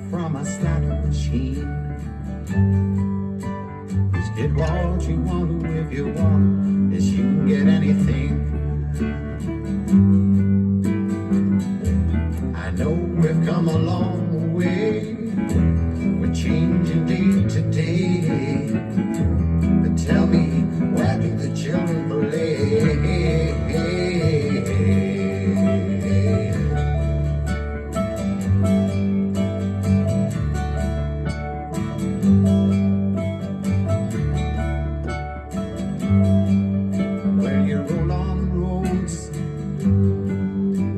from a slot machine. Just get what you want to if you want, as you can get anything. I know we've come a long way, we're changing day to day. But tell me, where do the children play? Well, you roll on roads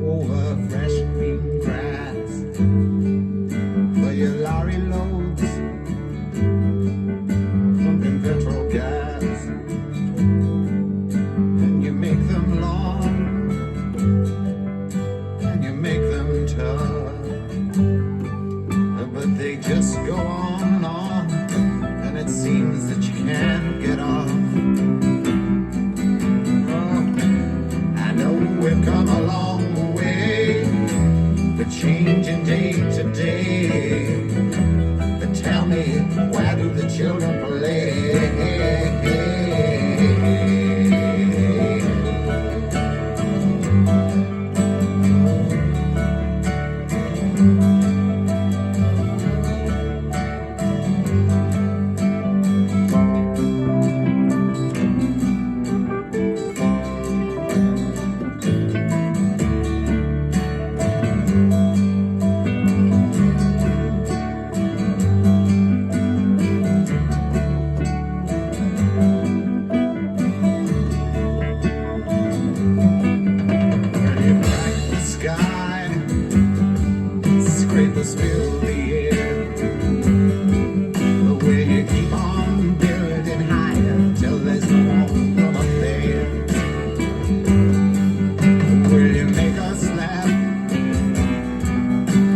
over fresh green grass for your lorry loads, pumping petrol gas, and you make them long and you make them tough, but they just go on, and it seems that you can't get off. We've come a long way, we're changing day to day. But tell me, where do the children play? Scrapers fill the air, the way you keep on building higher till there's no room up there. Will you make us laugh?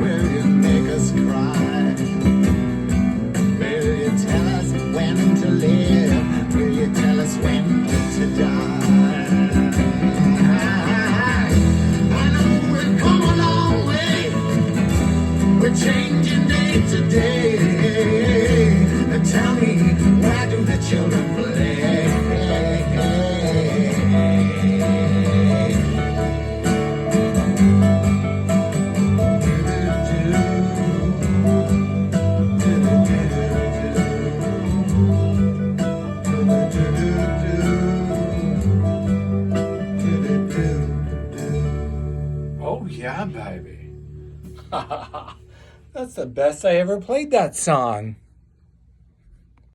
Will you make us cry? Will you tell us when to live? Will you tell us when to die? We're changing day to day. Tell me, where do the children play? Oh yeah, baby. That's the best I ever played that song.